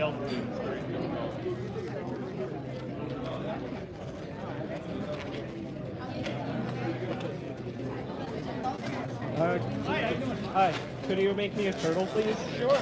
untitled. Hi, could you make me a turtle, please? Sure.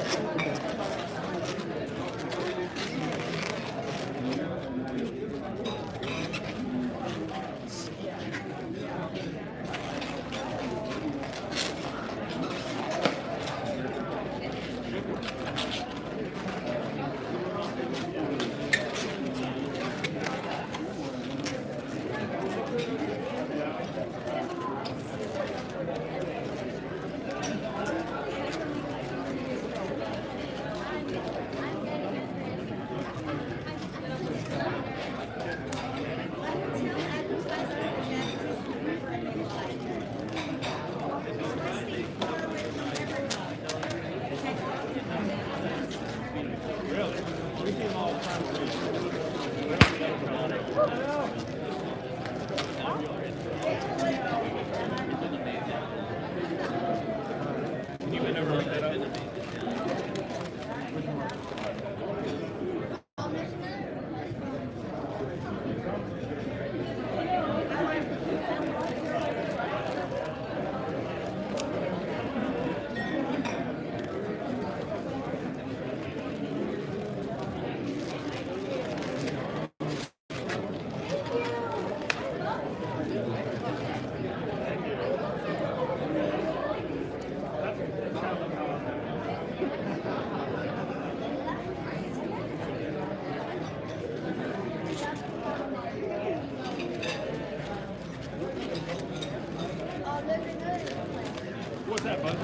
What's that, bud?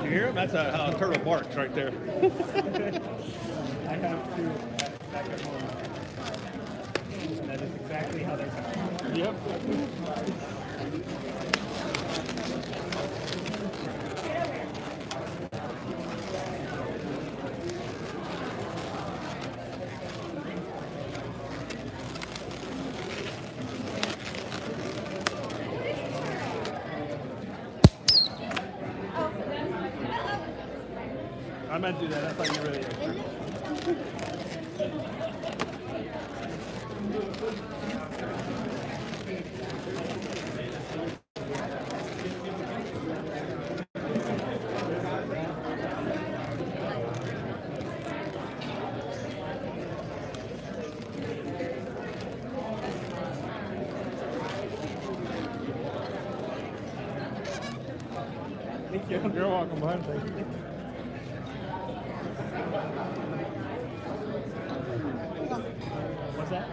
You hear him? That's how a turtle barks right there. I have two back at home. And that is exactly how they sound. Yep. I meant to do that. I thought you really did. Thank you. You're welcome, bud. Thank you. What's that?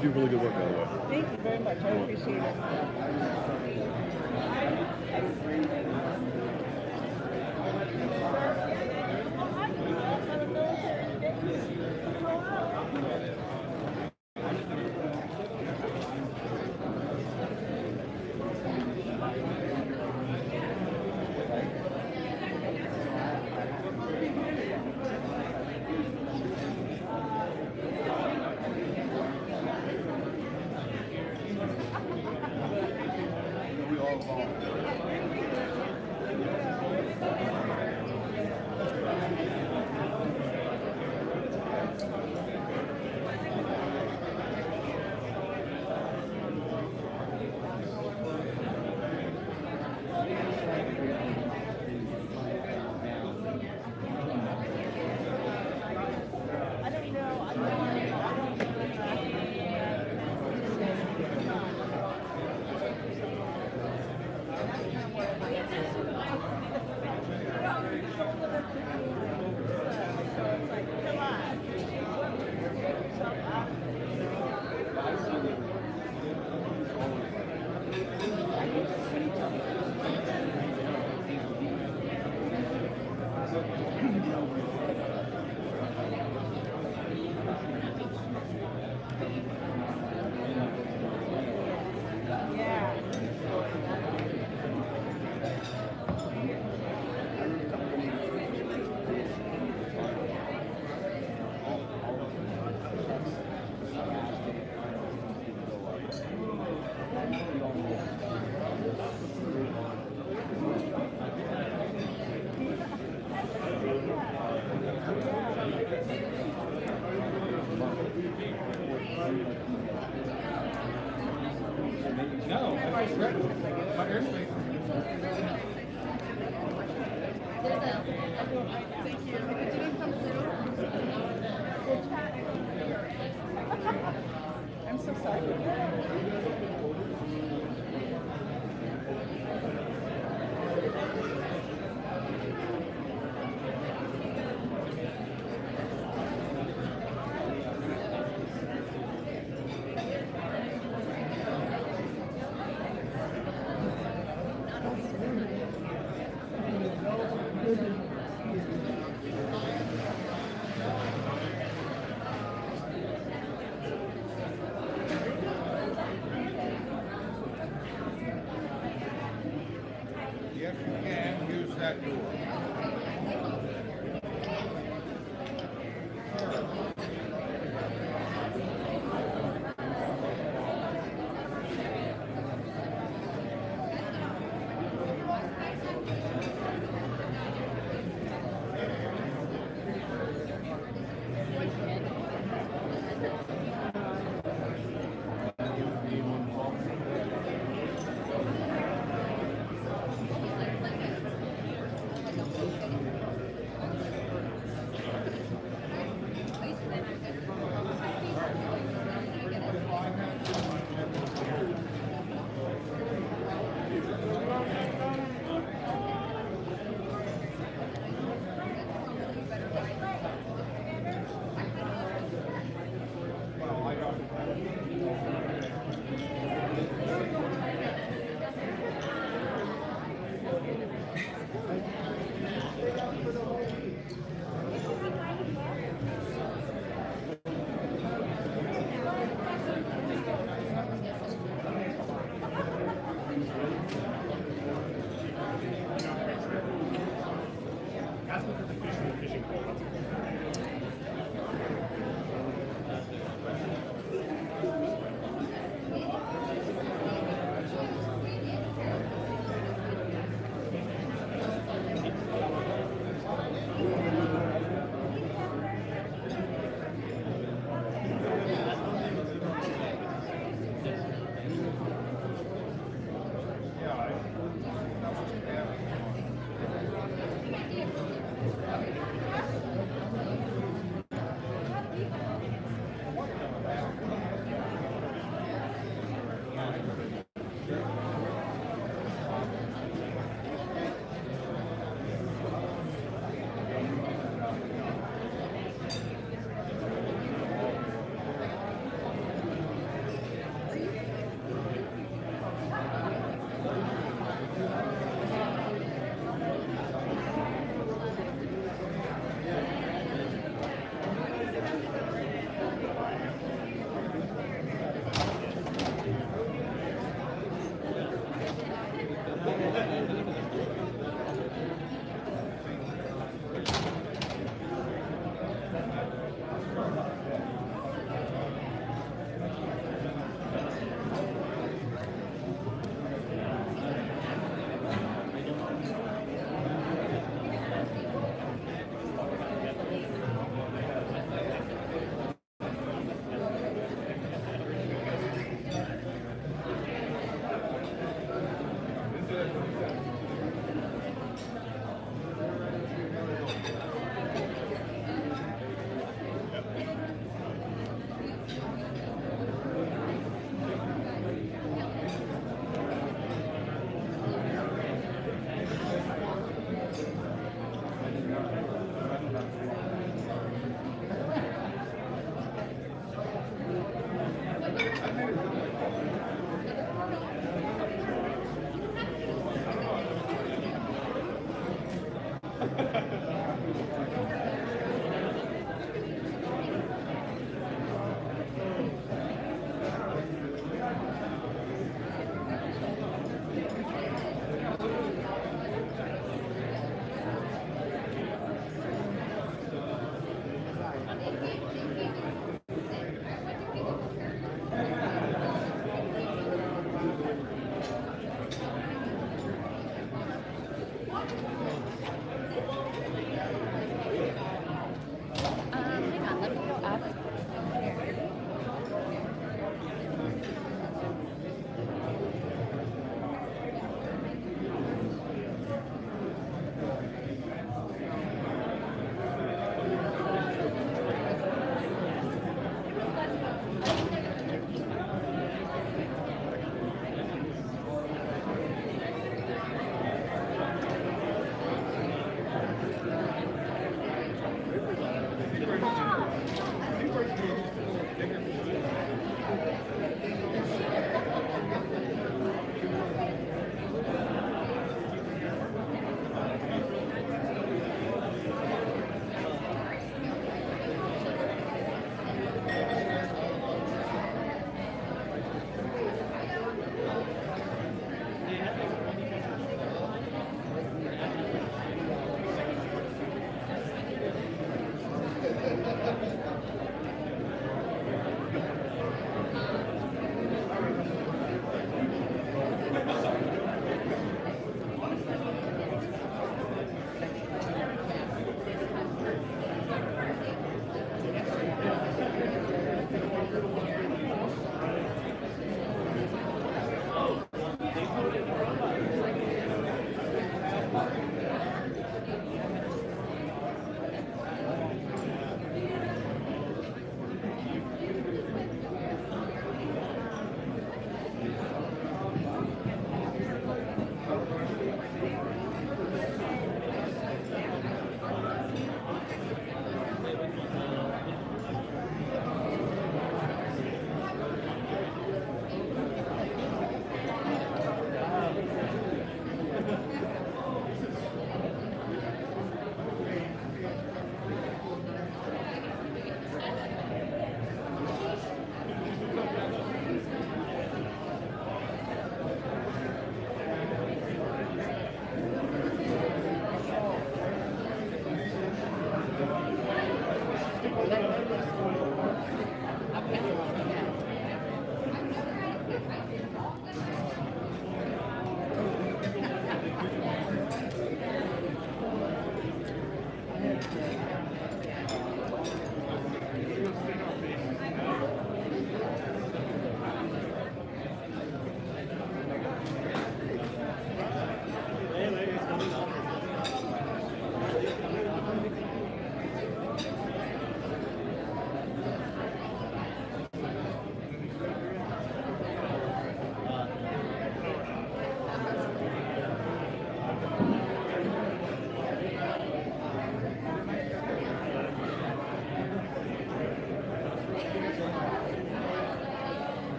You do really good work, by the way. Thank you very much. I appreciate it. No, that's correct. My airspace. Thank you. If it didn't come through, we'll chat. I'm so sorry. Yes, you can use that door.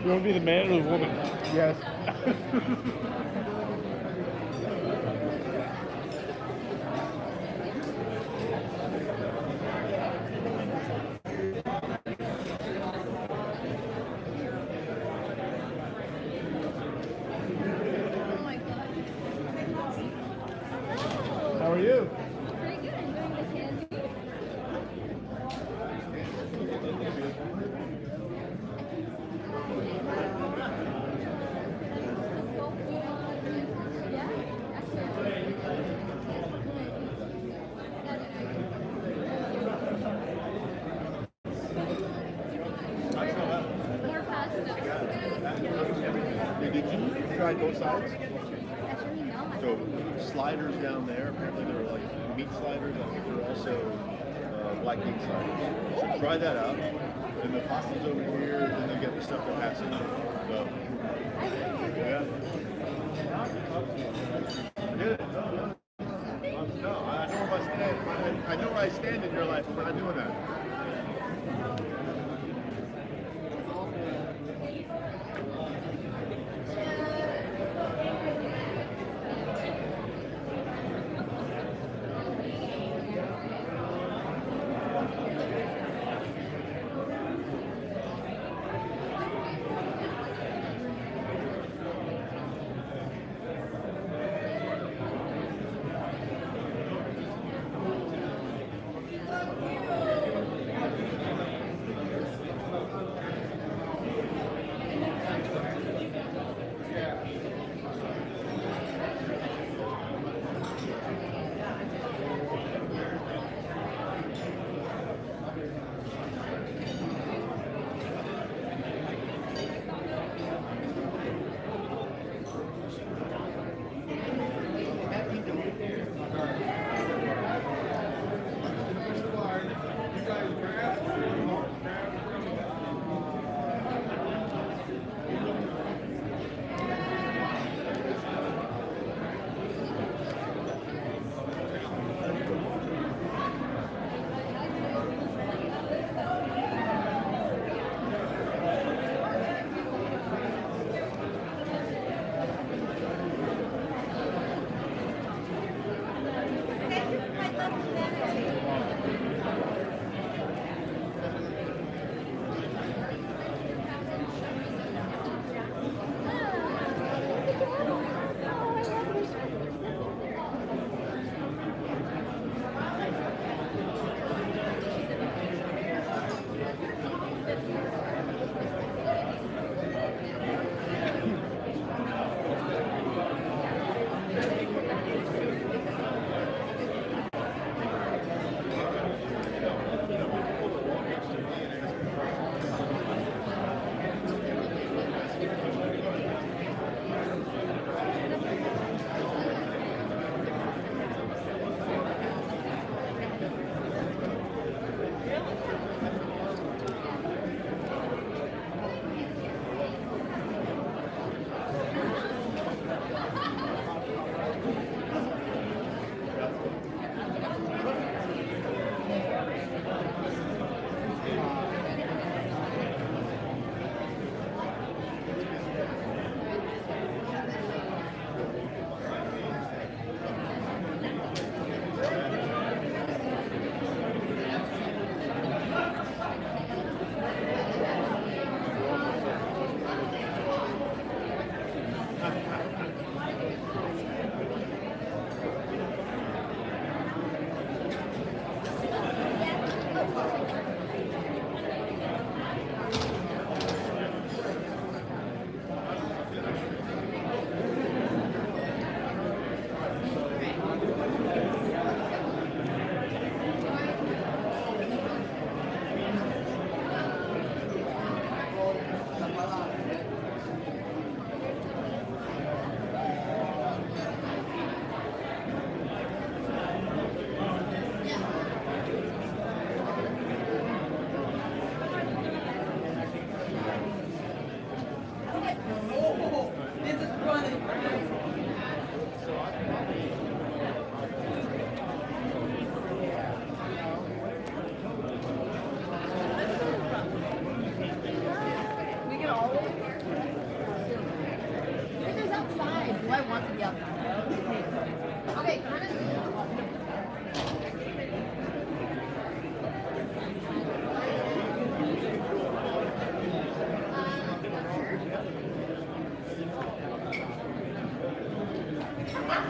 You want to be the man or the woman? Yes. Oh my god. How are you? Pretty good. Enjoying the candy. Yeah, more pasta. Did you try both sides? Actually, no. So sliders down there. Apparently there are like meat sliders. I think there are also black bean sliders. So try that out. And the pasta's over here. And then they get the stuff that has in it. So yeah. I did it. No, I know where I stand. I know where I stand in your life. We're not doing that.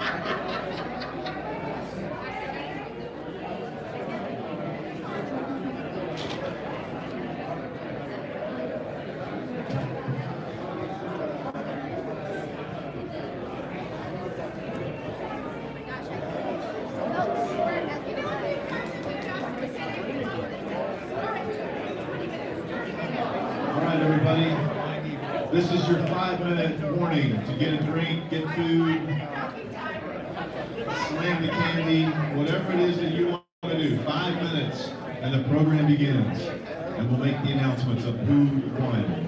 All right, everybody. This is your 5-minute warning to get a drink, get food, slam the candy, whatever it is that you want to do. 5 minutes, and the program begins. And we'll make the announcements of who won.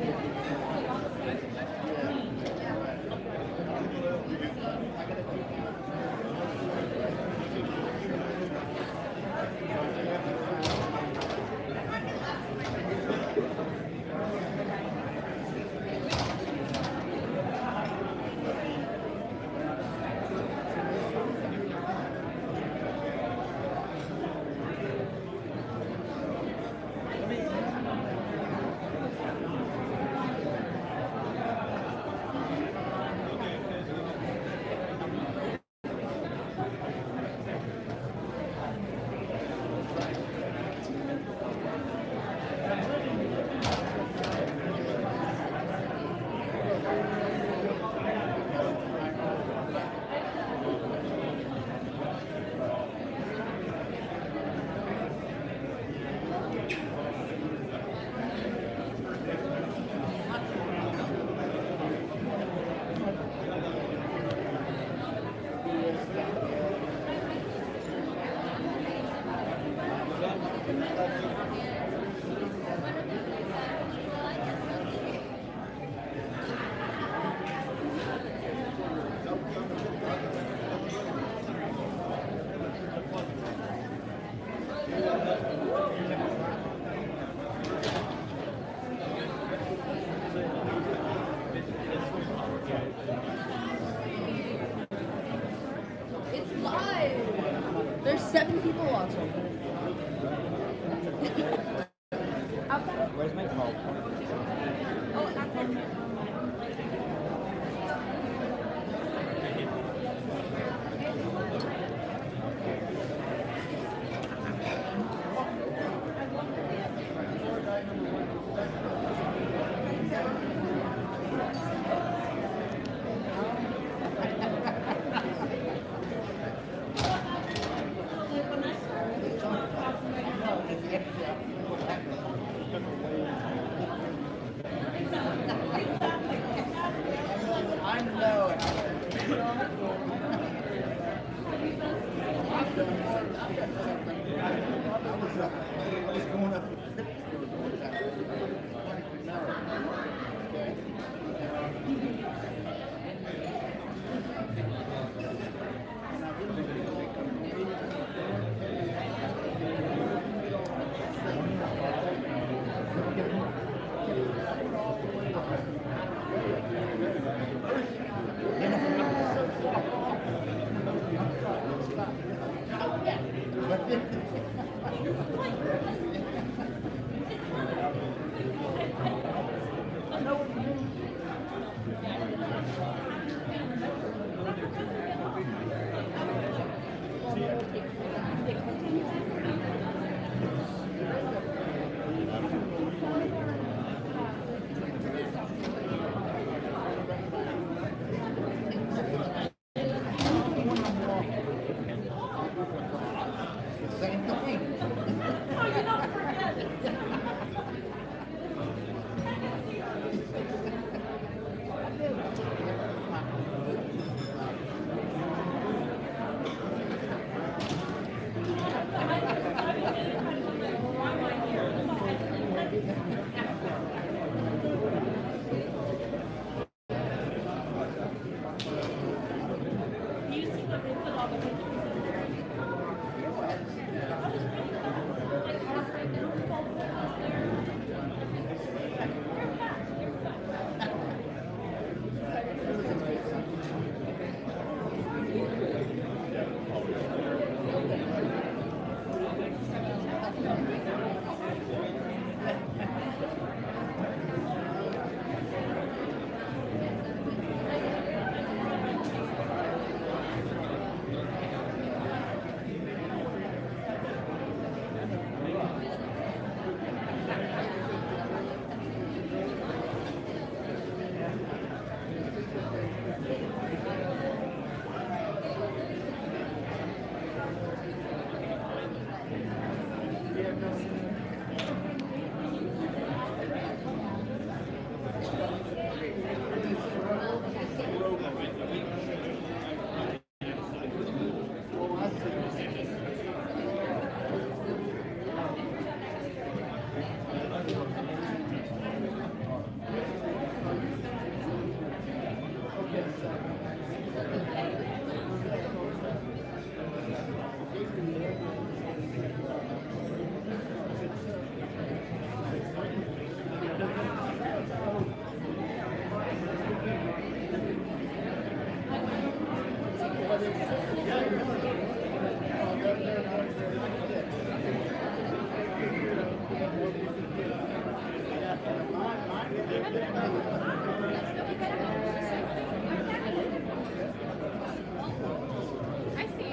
I see it. I see it.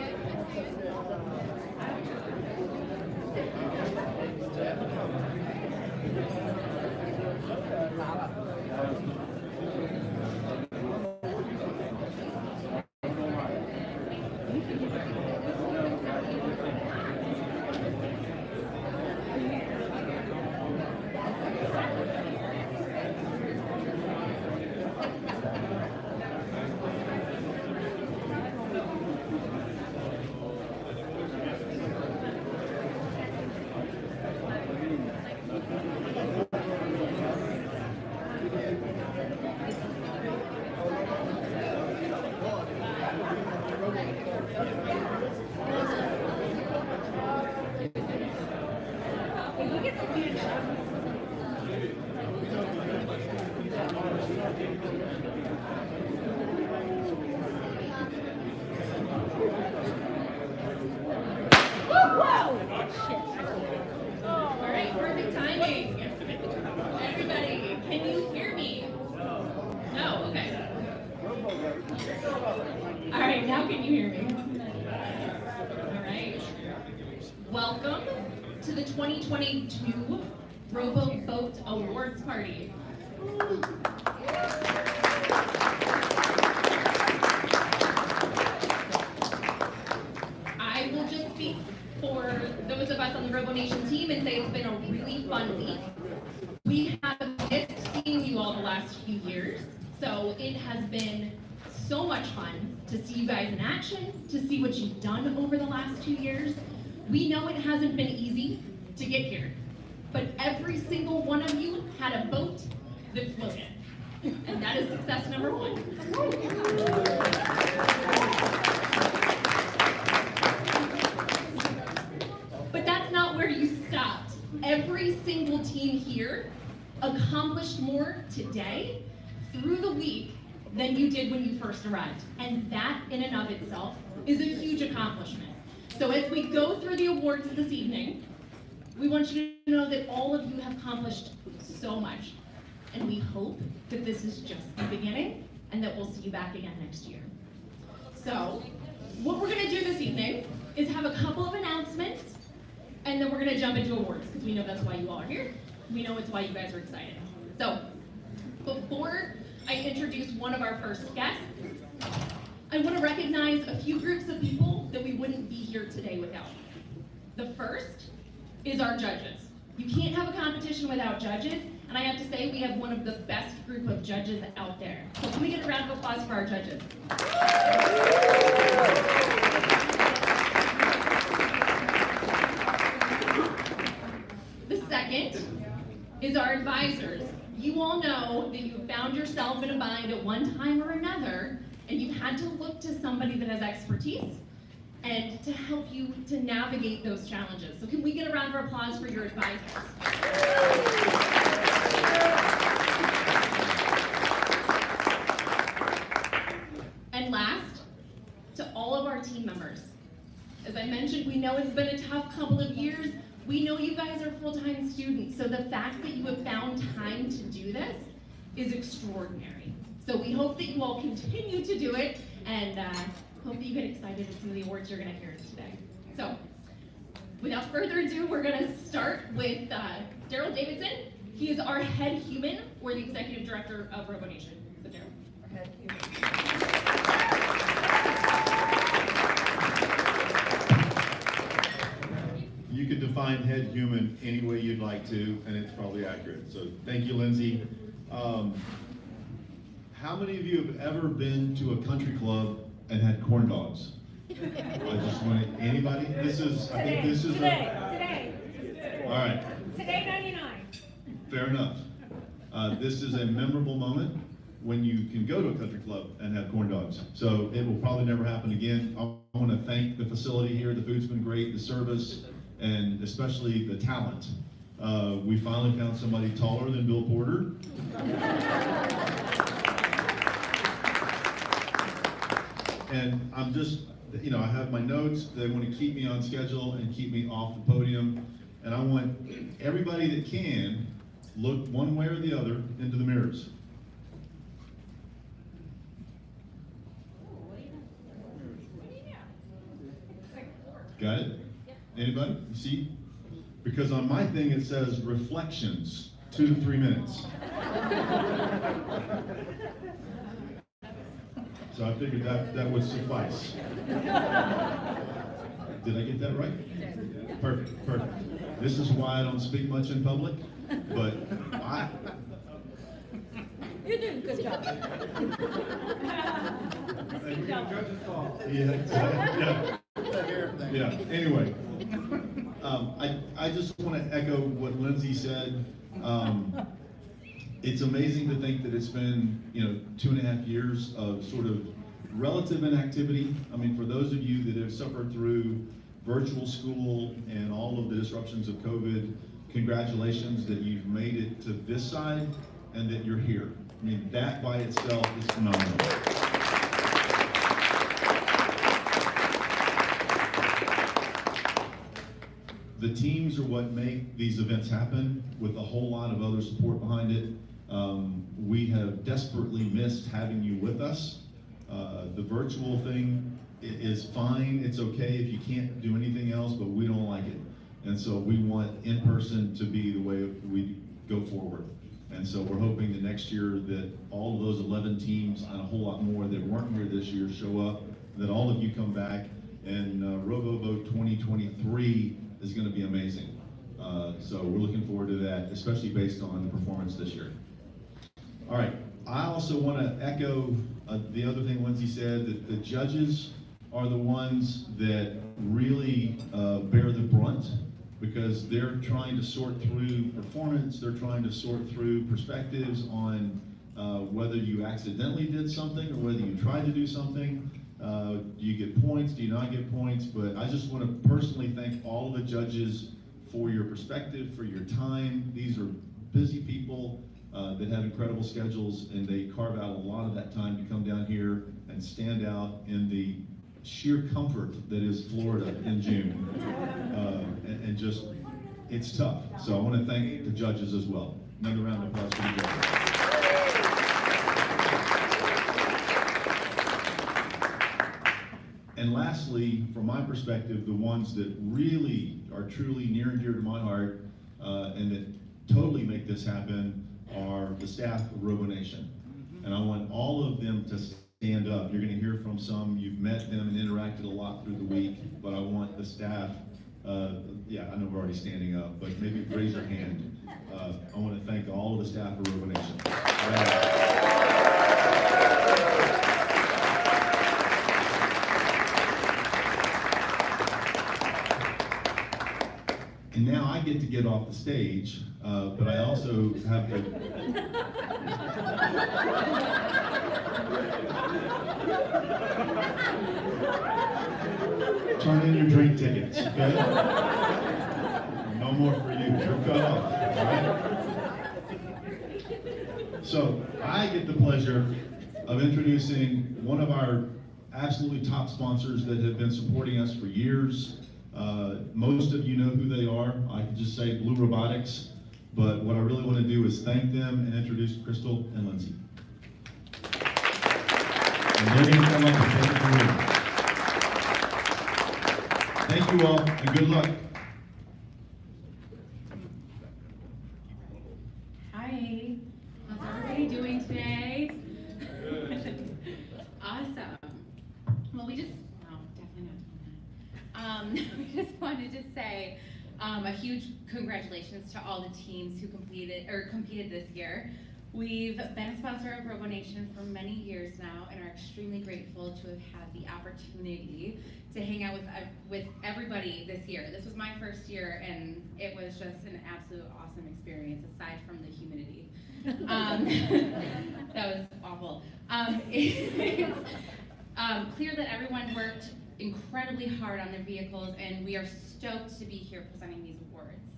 All right, perfect timing. Everybody, can you hear me? No, okay. All right, now can you hear me? All right. Welcome to the 2022 RoboBoat Awards Party. I will just speak for those of us on the RoboNation team and say it's been a really fun week. We have missed seeing you all the last few years, so it has been so much fun to see you guys in action, to see what you've done over the last 2 years. We know it hasn't been easy to get here, but every single one of you had a boat that floated, and that is success number one. But that's not where you stopped. Every single team here accomplished more today through the week than you did when you first arrived. And that in and of itself is a huge accomplishment. So as we go through the awards this evening, we want you to know that all of you have accomplished so much. And we hope that this is just the beginning and that we'll see you back again next year. So what we're gonna do this evening is have a couple of announcements, and then we're gonna jump into awards because we know that's why you all are here. We know it's why you guys are excited. So before I introduce one of our first guests, I want to recognize a few groups of people that we wouldn't be here today without. The first is our judges. You can't have a competition without judges, and I have to say we have one of the best group of judges out there. So can we get a round of applause for our judges? The second is our advisors. You all know that you found yourself in a bind at one time or another, and you've had to look to somebody that has expertise and to help you to navigate those challenges. So can we get a round of applause for your advisors? And last, to all of our team members. As I mentioned, we know it's been a tough couple of years. We know you guys are full-time students, so the fact that you have found time to do this is extraordinary. So we hope that you all continue to do it, and hope that you get excited at some of the awards you're gonna hear today. So, without further ado, we're gonna start with Daryl Davidson. He is our head human, or the executive director of RoboNation. So Daryl. Our head human. You could define head human any way you'd like to, and it's probably accurate. So thank you, Lindsay. How many of you have ever been to a country club and had corn dogs? I just want anybody? This is, I think this is Today. all right. Today 99. Fair enough. This is a memorable moment when you can go to a country club and have corn dogs. So it will probably never happen again. I want to thank the facility here. The food's been great, the service, and especially the talent. We finally found somebody taller than Bill Porter. And I'm just, you know, I have my notes. They want to keep me on schedule and keep me off the podium. And I want everybody that can look one way or the other into the mirrors. Got it? Anybody? You see? Because on my thing it says reflections, 2 to 3 minutes. So I figured that would suffice. Did I get that right? Perfect, perfect. This is why I don't speak much in public, but You're doing a good job. Yeah, anyway. I just want to echo what Lindsay said. It's amazing to think that it's been, 2.5 years of sort of relative inactivity. I mean, for those of you that have suffered through virtual school and all of the disruptions of COVID, congratulations that you've made it to this side and that you're here. I mean, that by itself is phenomenal. The teams are what make these events happen with a whole lot of other support behind it. We have desperately missed having you with us. The virtual thing is fine, it's okay if you can't do anything else, but we don't like it. And so we want in-person to be the way we go forward. And so we're hoping that next year that all of those 11 teams and a whole lot more that weren't here this year show up, that all of you come back, and RoboBoat 2023 is going to be amazing. So we're looking forward to that, especially based on the performance this year. All right, I also want to echo the other thing Lindsay said, that the judges are the ones that really bear the brunt, because they're trying to sort through performance, they're trying to sort through perspectives on whether you accidentally did something or whether you tried to do something. Do you get points, do you not get points? But I just want to personally thank all of the judges for your perspective, for your time. These are busy people that have incredible schedules, and they carve out a lot of that time to come down here and stand out in the sheer comfort that is Florida in June. And just, it's tough. So I want to thank the judges as well. Another round of applause for the judges. And lastly, from my perspective, the ones that really are truly near and dear to my heart and that totally make this happen are the staff of RoboNation. And I want all of them to stand up. You're going to hear from some, you've met them and interacted a lot through the week, but I want the staff, yeah, I know we're already standing up, but maybe raise your hand. I want to thank all of the staff of RoboNation. And now I get to get off the stage, but I also have to... Turn in your drink tickets, okay? No more for you, you're cut off, all right? So, I get the pleasure of introducing one of our absolutely top sponsors that have been supporting us for years. Most of you know who they are. I could just say Blue Robotics, but what I really want to do is thank them and introduce Crystal and Lindsay. And they're going to come up and take it from here. Thank you all, and good luck. Hi, how's everybody doing today? Awesome. Well, we just wanted to say a huge congratulations to all the teams who competed this year. We've been a sponsor of RoboNation for many years now and are extremely grateful to have had the opportunity to hang out with everybody this year. This was my first year and it was just an absolute awesome experience aside from the humidity. That was awful. It's clear that everyone worked incredibly hard on their vehicles, and we are stoked to be here presenting these awards.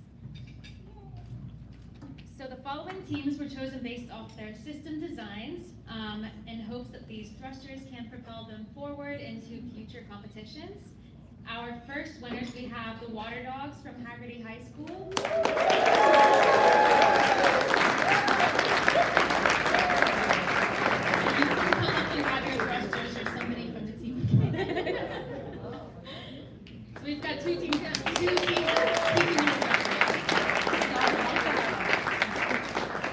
So the following teams were chosen based off their system designs in hopes that these thrusters can propel them forward into future competitions. Our first winners, we have the Water Dogs from Haggerty High School. We've got two teams.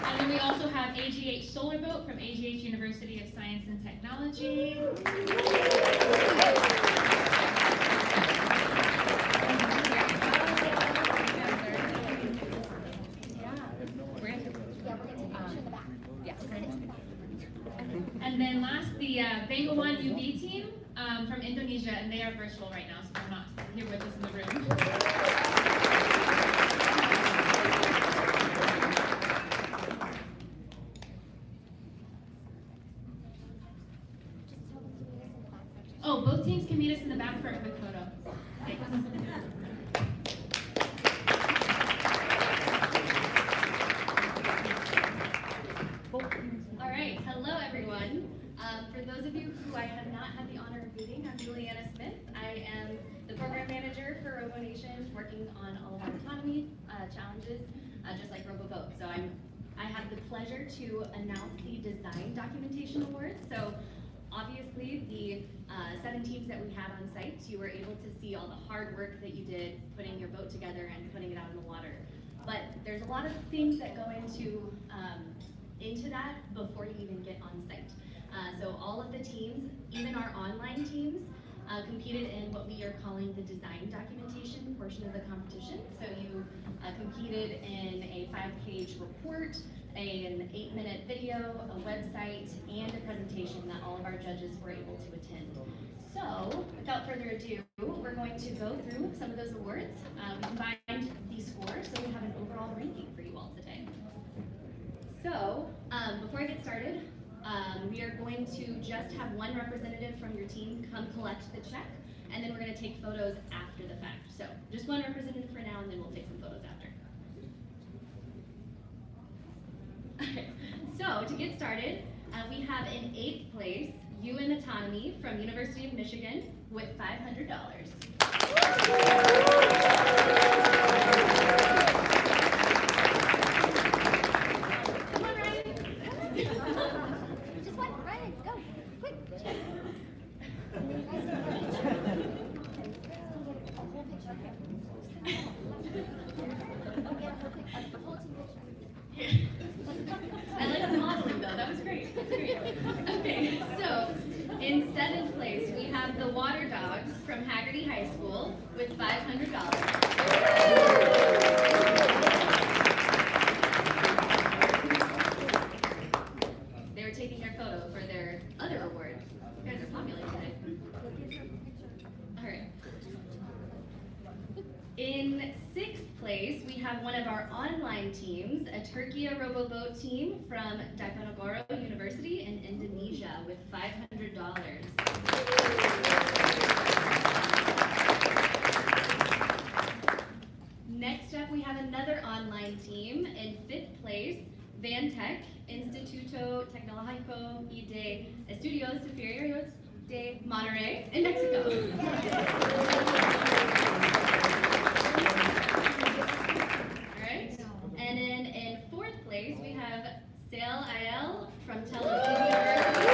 And then we also have AGH Solar Boat from AGH University of Science and Technology. And then last, the Bengawan UV team from Indonesia, and they are virtual right now, so they're not here with us in the room. Oh, both teams can meet us in the back for a quick photo. Thanks. All right, hello everyone. For those of you who I have not had the honor of meeting, I'm Juliana Smith. I am the program manager for RoboNation, working on all of our autonomy challenges, just like RoboBoat. So I have the pleasure to announce the Design Documentation Award. So obviously the 7 teams that we had on site, you were able to see all the hard work that you did putting your boat together and putting it out in the water. But there's a lot of things that go into that before you even get on site. So all of the teams, even our online teams, competed in what we are calling the design documentation portion of the competition. So you competed in a 5-page report, an 8-minute video, a website, and a presentation that all of our judges were able to attend. So without further ado, we're going to go through some of those awards. We combined these scores, so we have an overall ranking for you all today. So before I get started, we are going to just have one representative from your team come collect the check, and then we're going to take photos after the fact. So just one representative for now, and then we'll take some photos after. Okay. So to get started, we have in 8th place, UN Autonomy from University of Michigan with $500. Come on, Ryan. Just one, Ryan, go, quick. I like the modeling though, that was great. Okay, so in 7th place, we have the Water Dogs from Haggerty High School with $500. They were taking their photo for their other award. You guys are popular today. All right. In 6th place, we have one of our online teams, a Turkey RoboBoat team from Diponegoro University in Indonesia with $500. Next up, we have another online team in 5th place, Vantec, Instituto Tecnológico y de Estudios Superiores de Monterrey in Mexico. Alright, and then in 4th place, we have Sail IL from Tel Aviv University.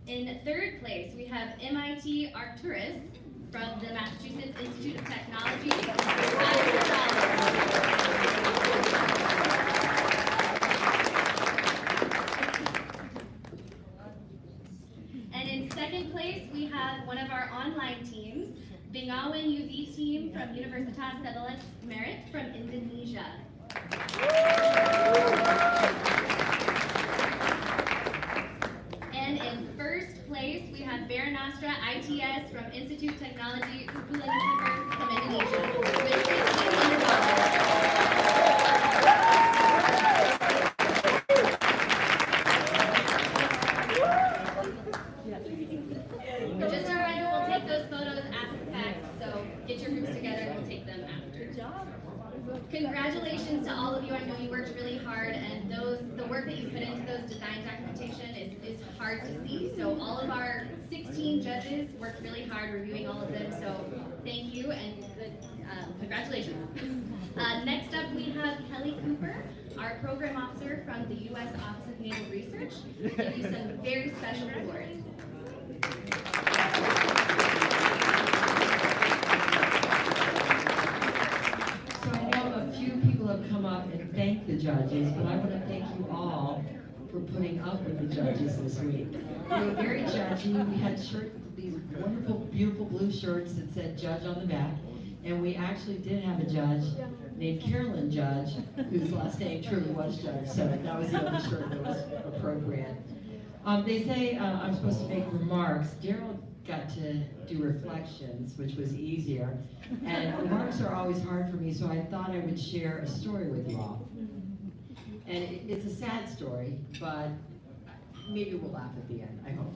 In 3rd place, we have MIT Arcturus from the Massachusetts Institute of Technology. And in 2nd place, we have one of our online teams, Bengawan UV team from Universitas 11 Merit from Indonesia. And in 1st place, we have Baranastra ITS from Institute Technology Sepulveda from Indonesia with $1,500. Just a reminder, we'll take those photos after the fact, so get your groups together and we'll take them after. Congratulations to all of you. I know work that you put into those design documentation is hard to see. So all of our 16 judges worked really hard reviewing all of them. So thank you and good, congratulations. Next up, we have Kelly Cooper, our program officer from the U.S. Office of Naval Research, to give you some very special awards. So I know a few people have come up and thanked the judges, but I want to thank you all for putting up with the judges this week. We were very judgy. We had these wonderful, beautiful blue shirts that said "Judge" on the back, and we actually did have a judge named Carolyn Judge, whose last name truly was Judge, so that was the only shirt that was appropriate. They say I'm supposed to make remarks. Daryl got to do reflections, which was easier, and remarks are always hard for me, so I thought I would share a story with you all. And it's a sad story, but maybe we'll laugh at the end, I hope.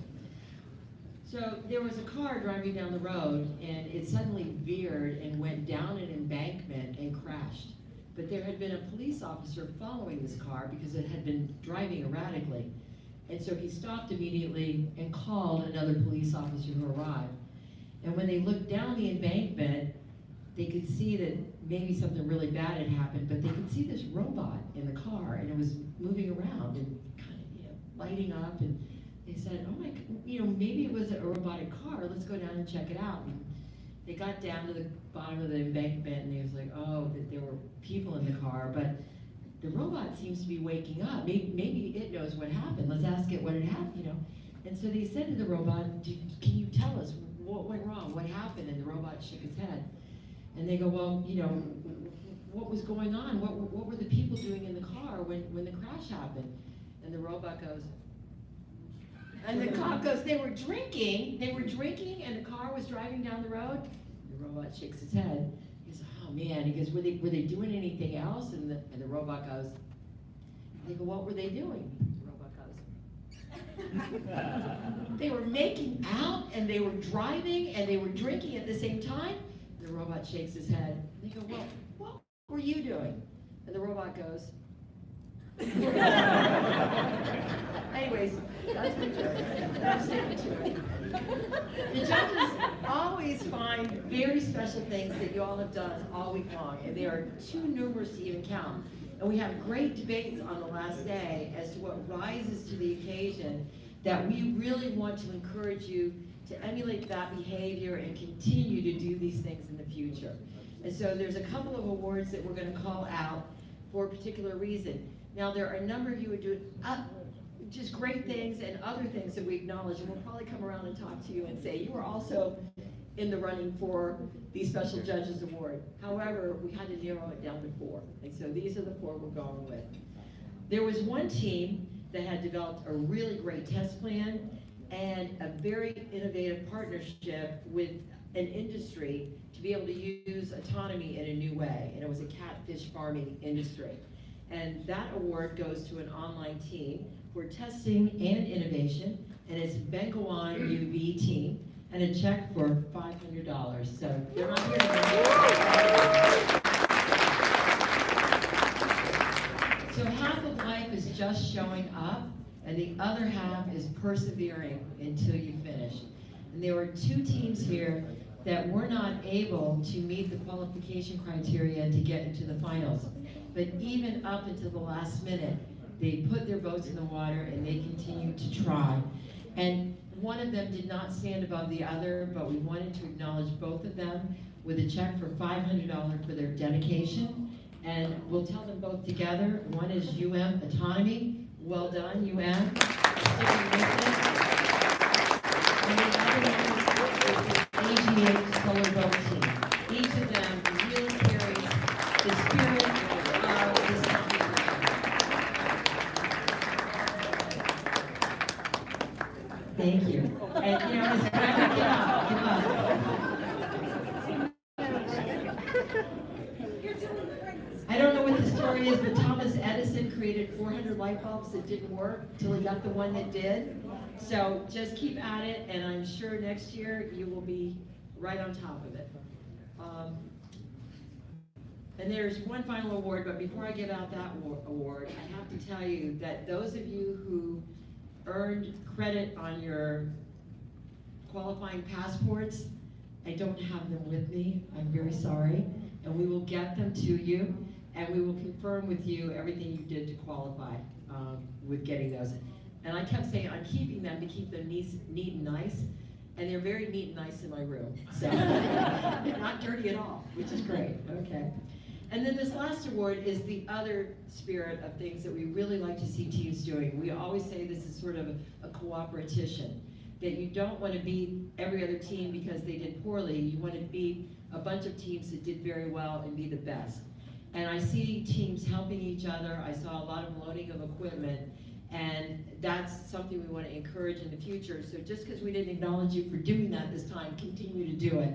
So there was a car driving down the road, and it suddenly veered and went down an embankment and crashed. But there had been a police officer following this car because it had been driving erratically. And so he stopped immediately and called another police officer who arrived. And when they looked down the embankment, they could see that maybe something really bad had happened, but they could see this robot in the car, and it was moving around and kind of, lighting up. And they said, "Oh my, maybe it was a robotic car. Let's go down and check it out." And they got down to the bottom of the embankment, and they was like, "Oh, that there were people in the car, but the robot seems to be waking up. Maybe it knows what happened. Let's ask it what had happened." And so they said to the robot, "Can you tell us what went wrong? What happened?" And the robot shook his head. And they go, "Well, what was going on? What were the people doing in the car when the crash happened?" And the robot goes, and the cop goes, "They were drinking, and the car was driving down the road." The robot shakes his head. He goes, "Oh man," he goes, were they doing anything else?" And the robot goes, they go, "What were they doing?" The robot goes, "They were making out, and they were driving, and they were drinking at the same time." The robot shakes his head. They go, "Well, what were you doing?" And the robot goes, anyways, that's my joke. I'm sticking to it. The judges always find very special things that you all have done all week long, and they are too numerous to even count. And we have great debates on the last day as to what rises to the occasion, that we really want to encourage you to emulate that behavior and continue to do these things in the future. And so there's a couple of awards that we're going to call out for a particular reason. Now, there are a number of you who do just great things and other things that we acknowledge, and we'll probably come around and talk to you and say you were also in the running for the Special Judges Award. However, we had to narrow it down to 4, and so these are the 4 we're going with. There was one team that had developed a really great test plan and a very innovative partnership with an industry to be able to use autonomy in a new way, and it was a catfish farming industry. And that award goes to an online team for testing and innovation, and it's Bengawan UV team, and a check for $500. So they're not here today. So half of life is just showing up, and the other half is persevering until you finish. And there were 2 teams here that were not able to meet the qualification criteria to get into the finals. But even up until the last minute, they put their boats in the water and they continued to try. And one of them did not stand above the other, but we wanted to acknowledge both of them with a check for $500 for their dedication. And we'll tell them both together. One is UM Autonomy. Well done, UM. Sticking with it. And the other one is AGH Solar Boat Team. Each of them really carries the spirit of this company. Thank you. And it's never give up. I don't know what the story is, but Thomas Edison created 400 light bulbs that didn't work till he got the one that did. So just keep at it, and I'm sure next year you will be right on top of it. And there's one final award, but before I give out that award, I have to tell you that those of you who earned credit on your qualifying passports, I don't have them with me, I'm very sorry, and we will get them to you, and we will confirm with you everything you did to qualify with getting those. And I kept saying, I'm keeping them to keep them neat and nice, and they're very neat and nice in my room, so they're not dirty at all, which is great, okay. And then this last award is the other spirit of things that we really like to see teams doing. We always say this is sort of a cooperation, that you don't want to beat every other team because they did poorly. You want to beat a bunch of teams that did very well and be the best. And I see teams helping each other. I saw a lot of loaning of equipment, and that's something we want to encourage in the future. So just because we didn't acknowledge you for doing that this time, continue to do it.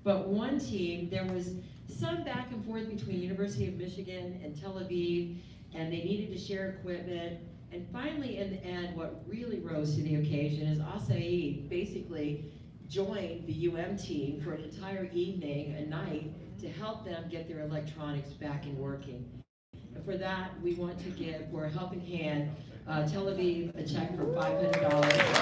But one team, there was some back and forth between University of Michigan and Tel Aviv, and they needed to share equipment. And finally, in the end, what really rose to the occasion is Asaid basically joined the UM team for an entire evening, a night, to help them get their electronics back and working. And for that, we want to give, for a helping hand, Tel Aviv a check for $500.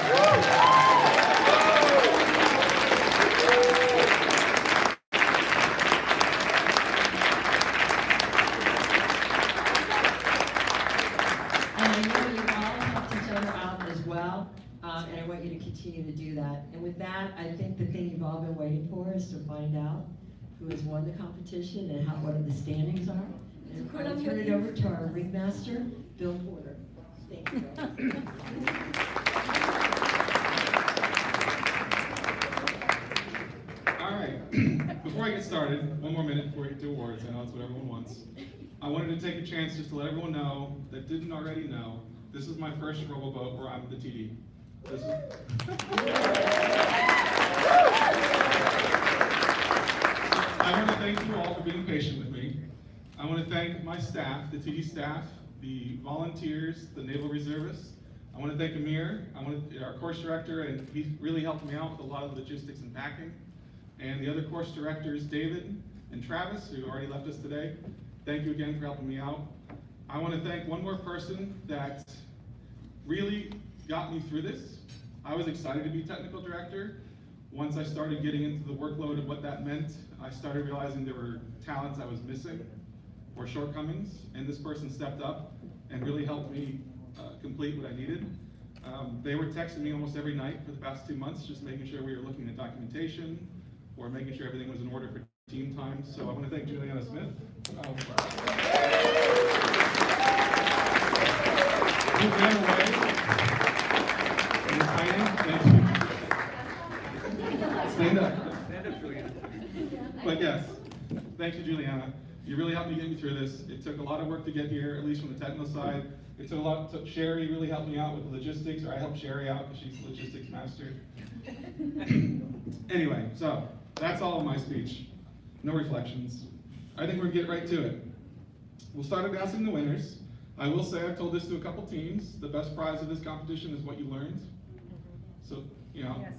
And I want you to continue to do that. And with that, I think the thing you've all been waiting for is to find out who has won the competition and what the standings are. And I'm going to turn it over to our ringmaster, Bill Porter. Thank you, Bill. All right, before I get started, one more minute before we get to awards. I know that's what everyone wants. I wanted to take a chance just to let everyone know that didn't already know, this is my first RoboBoat where I'm the TD. I want to thank you all for being patient with me. I want to thank my staff, the TD staff, the volunteers, the Naval Reservists. I want to thank Amir, our course director, and he really helped me out with a lot of logistics and packing. And the other course directors, David and Travis, who already left us today. Thank you again for helping me out. I want to thank one more person that really got me through this. I was excited to be technical director. Once I started getting into the workload of what that meant, I started realizing there were talents I was missing or shortcomings, and this person stepped up and really helped me complete what I needed. They were texting me almost every night for the past 2 months, just making sure we were looking at documentation or making sure everything was in order for team time. So I want to thank Juliana Smith. Who ran away and hiding. Thank you. Stand up. Stand up, Juliana. But yes, thank you, Juliana. You really helped me get me through this. It took a lot of work to get here, at least from the technical side. It took a lot. Sherry really helped me out with the logistics, or I helped Sherry out because she's the logistics master. Anyway, so that's all of my speech. No reflections. I think we're gonna get right to it. We'll start announcing the winners. I will say I've told this to a couple teams. The best prize of this competition is what you learned. So, you know, yes.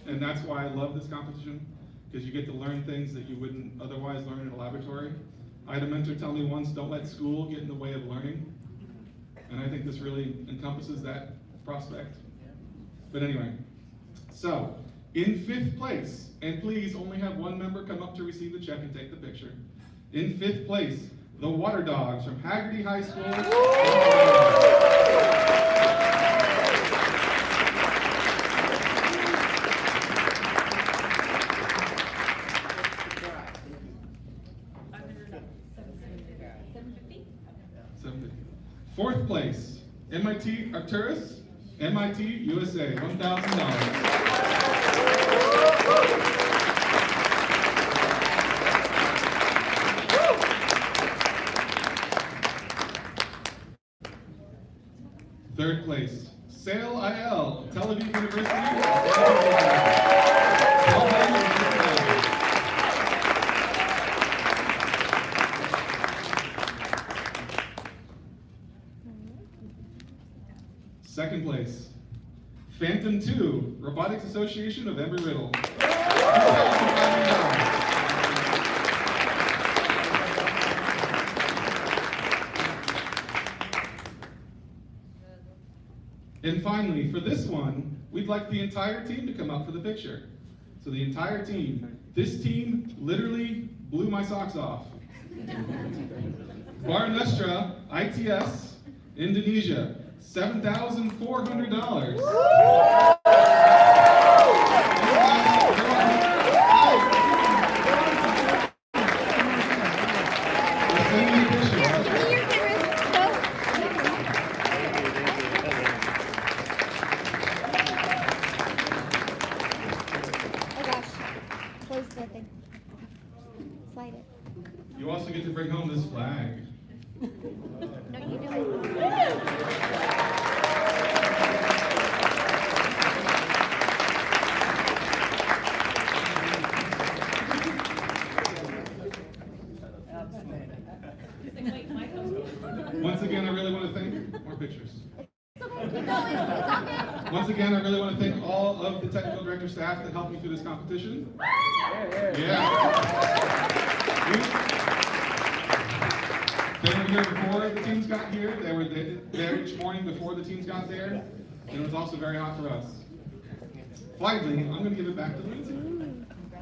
And that's why I love this competition, because you get to learn things that you wouldn't otherwise learn in a laboratory. I had a mentor tell me once, don't let school get in the way of learning. And I think this really encompasses that prospect. But anyway, so in 5th place, and please only have one member come up to receive the check and take the picture. In 5th place, the Water Dogs from Haggerty High School. Fourth place, MIT Arcturus, MIT USA, $1,000. Third place, Sail IL, Tel Aviv University. Second place, Phantom 2, Robotics Association of Embry-Riddle. And finally, for this one, we'd like the entire team to come up for the picture. So the entire team. This team literally blew my socks off. Bar Nestra, ITS, Indonesia, $7,400. Close the thing. Slide it. You also get to bring home this flag. No, you don't. Once again, I really want to thank more pictures. Once again, I really want to thank all of the technical director staff that helped me through this competition. Yeah. They were here before the teams got here. They were there each morning before the teams got there. And it was also very hot for us. Finally, I'm going to give it back to Lindsay,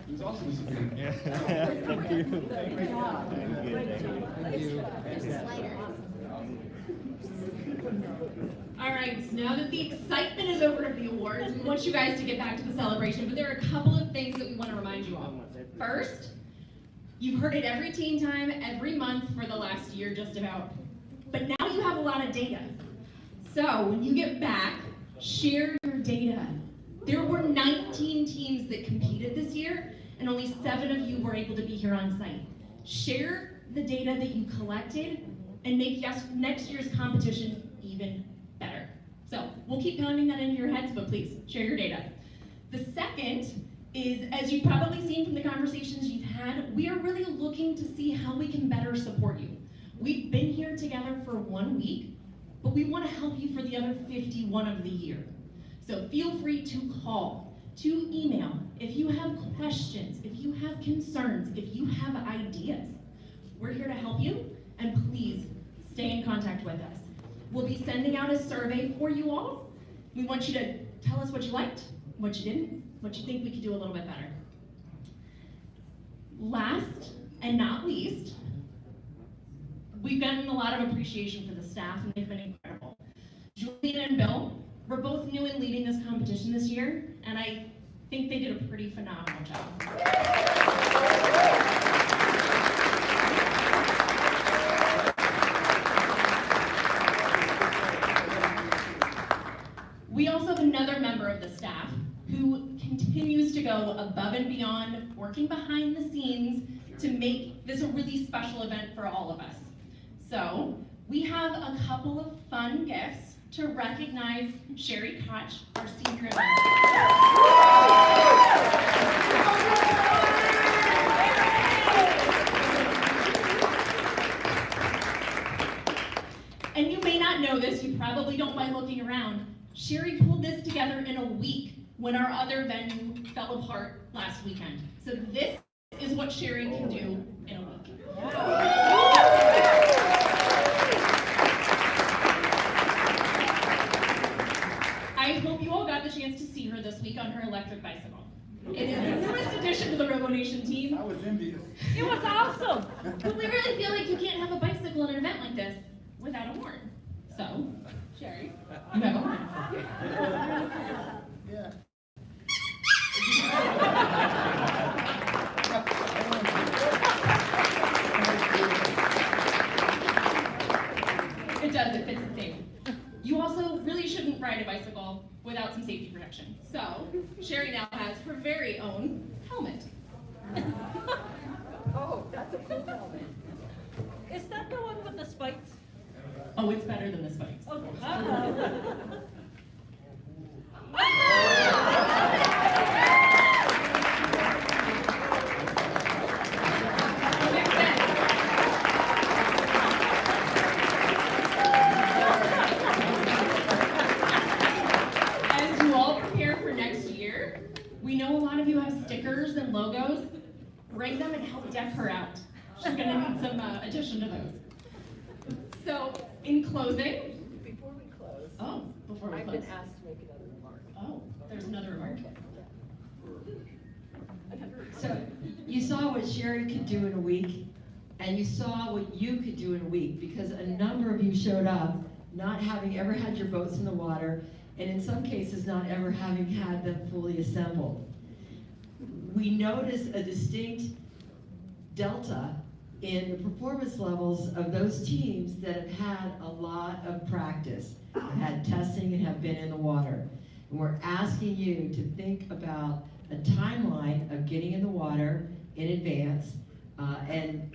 who's also disappearing. Thank you. There's a slider. All right, so now that the excitement is over of the awards, we want you guys to get back to the celebration, but there are a couple of things that we want to remind you of. First, you've heard it every teen time, every month for the last year just about, but now you have a lot of data. So when you get back, share your data. There were 19 teams that competed this year, and only 7 of you were able to be here on site. Share the data that you collected and make next year's competition even better. So we'll keep pounding that into your heads, but please share your data. The second is, as you've probably seen from the conversations you've had, we are really looking to see how we can better support you. We've been here together for 1 week, but we want to help you for the other 51 of the year. So feel free to call, to email, if you have questions, if you have concerns, if you have ideas. We're here to help you, and please stay in contact with us. We'll be sending out a survey for you all. We want you to tell us what you liked, what you didn't, what you think we could do a little bit better. Last and not least, we've gotten a lot of appreciation for the staff, and they've been incredible. Julian and Bill were both new in leading this competition this year, and I think they did a pretty phenomenal job. We also have another member of the staff who continues to go above and beyond, working behind the scenes to make this a really special event for all of us. So we have a couple of fun gifts to recognize Sherry Koch, our senior event. And you may not know this, you probably don't by looking around. Sherry pulled this together in a week when our other venue fell apart last weekend. So this is what Sherry can do in a week. I hope you all got the chance to see her this week on her electric bicycle. It is the newest addition to the RoboNation team. I was envious. It was awesome. But we really feel like you can't have a bicycle at an event like this without a horn. So, Sherry, you have a horn. Yeah. It does, it fits the theme. You also really shouldn't ride a bicycle without some safety protection. So, Sherry now has her very own helmet. Oh, that's a cool helmet. Is that the one with the spikes? Oh, it's better than the spikes. Oh, As you all prepare for next year, we know a lot of you have stickers and logos. Bring them and help deck her out. She's gonna need some addition to those. So, in closing, before we close. oh, before we I've close? been asked to make another remark. Oh, there's another remark. So, you saw what Sherry could do in a week, and you saw what you could do in a week, because a number of you showed up not having ever had your boats in the water, and in some cases not ever having had them fully assembled. We notice a distinct delta in the performance levels of those teams that have had a lot of practice, have had testing and have been in the water. And we're asking you to think about a timeline of getting in the water in advance. And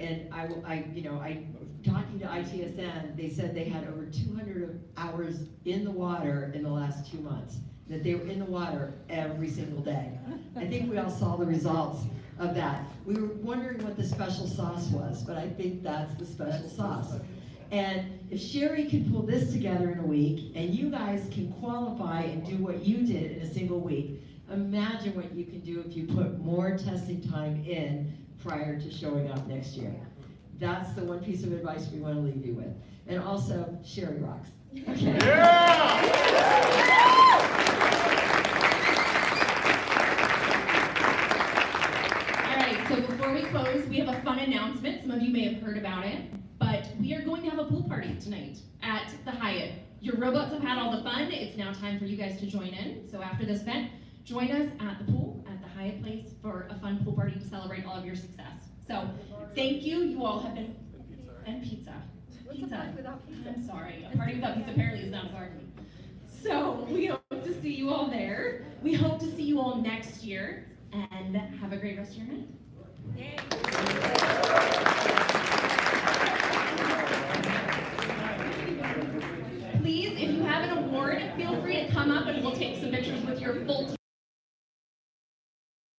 talking to ITSN, they said they had over 200 hours in the water in the last 2 months, that they were in the water every single day. I think we all saw the results of that. We were wondering what the special sauce was, but I think that's the special sauce. And if Sherry can pull this together in a week, and you guys can qualify and do what you did in a single week, imagine what you can do if you put more testing time in prior to showing up next year. That's the one piece of advice we want to leave you with. And also, Sherry rocks. Okay. All right, so before we close, we have a fun announcement. Some of you may have heard about it, but we are going to have a pool party tonight at the Hyatt. Your robots have had all the fun. It's now time for you guys to join in. So after this event, join us at the pool at the Hyatt Place for a fun pool party to celebrate all of your success. So thank you. You all have been, and pizza. What's a party without pizza? I'm sorry. A party without pizza apparently is not a party. So we hope to see you all there. We hope to see you all next year, and have a great rest of your night.